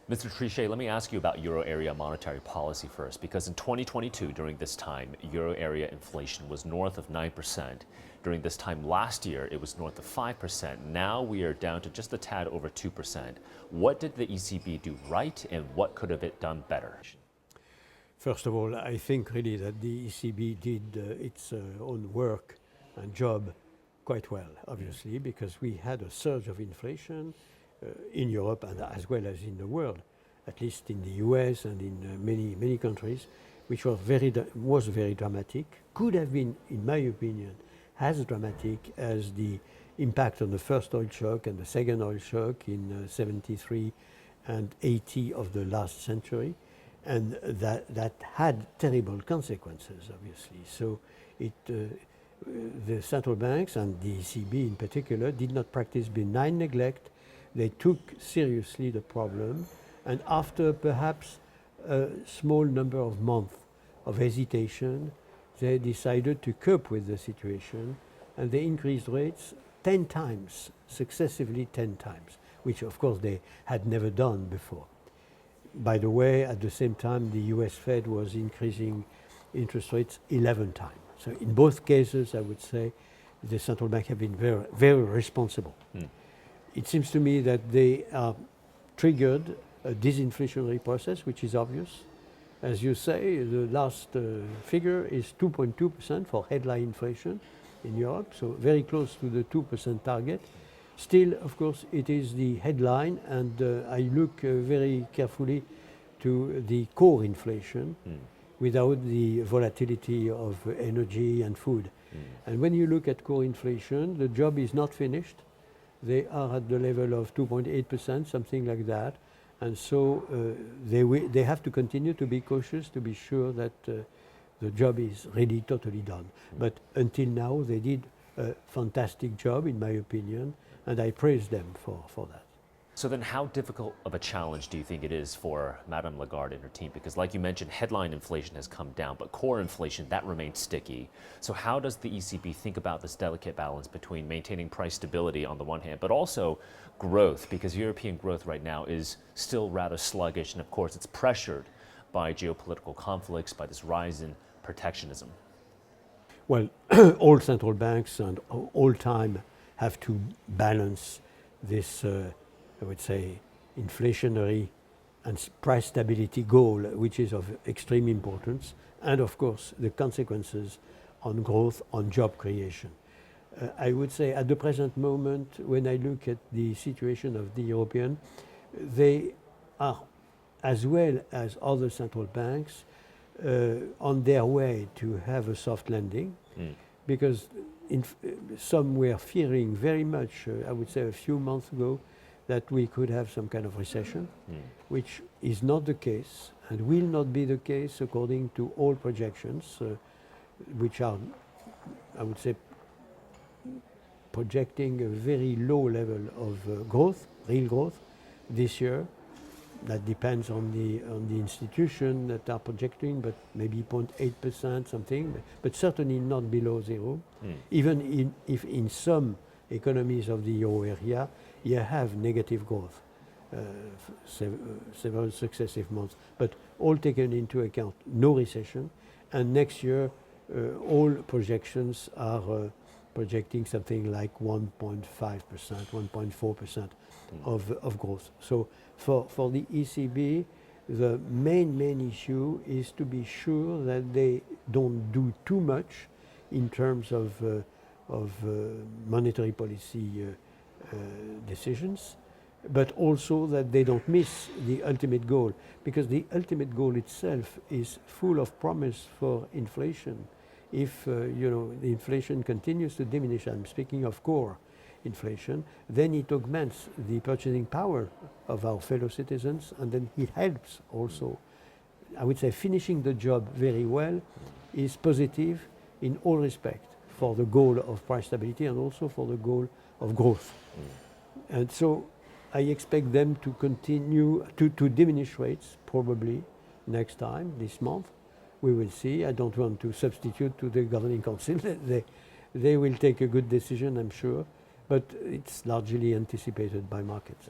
Mr. Trichet, let me ask you about euro area monetary policy first, because in 2022, during this time, euro area inflation was north of 9%. During this time last year, it was north of 5%. Now we are down to just a tad over 2%. What did the ECB do right, and what could have it done better? First of all, I think really that the ECB did its own work and job quite well, obviously, because we had a surge of inflation in Europe and as well as in the world, at least in the US and in many countries, which was very dramatic. Could have been, in my opinion, as dramatic as the impact on the first oil shock and the second oil shock in 73 and 80 of the last century, and that had terrible consequences, obviously. So the central banks and the ECB in particular did not practice benign neglect. They took seriously the problem, and after perhaps a small number of months of hesitation, they decided to cope with the situation, and they increased rates 10 times, successively 10 times, which of course they had never done before. By the way, at the same time, the US Fed was increasing interest rates 11 times. So in both cases, I would say the central bank have been very responsible. It seems to me that they triggered a disinflationary process, which is obvious. As you say, the last figure is 2.2% for headline inflation in Europe, so very close to the 2% target. Still, of course, it is the headline, and I look very carefully to the core inflation without the volatility of energy and food. And when you look at core inflation, the job is not finished. They are at the level of 2.8%, something like that. And so they have to continue to be cautious to be sure that the job is really totally done. But until now, they did a fantastic job, in my opinion, and I praise them for that. So then how difficult of a challenge do you think it is for Madame Lagarde and her team? Because like you mentioned, headline inflation has come down, but core inflation, that remains sticky. So how does the ECB think about this delicate balance between maintaining price stability on the one hand, but also growth? Because European growth right now is still rather sluggish, and of course it's pressured by geopolitical conflicts, by this rise in protectionism. Well, all central banks and all time have to balance this I would say, inflationary and price stability goal, which is of extreme importance, and of course the consequences on growth, on job creation. I would say at the present moment, when I look at the situation of the European, they are, as well as other central banks, on their way to have a soft landing, because some were fearing very much, I would say a few months ago, that we could have some kind of recession, which is not the case and will not be the case according to all projections, which are, I would say, projecting a very low level of growth, real growth, this year. That depends on the institution that are projecting, but maybe 0.8% something, but certainly not below zero. Even if in some economies of the euro area, you have negative growth, several successive months, but all taken into account, no recession. And next year, all projections are projecting something like 1.5%, 1.4% of growth. So for the ECB, the main issue is to be sure that they don't do too much in terms of monetary policy decisions, but also that they don't miss the ultimate goal, because the ultimate goal itself is full of promise for inflation. If the inflation continues to diminish, I'm speaking of core inflation, then it augments the purchasing power of our fellow citizens, and then it helps also. I would say finishing the job very well is positive in all respects for the goal of price stability and also for the goal of growth. And so I expect them to continue to diminish rates probably next time, this month. We will see. I don't want to substitute to the governing council. They will take a good decision, I'm sure, but it's largely anticipated by markets.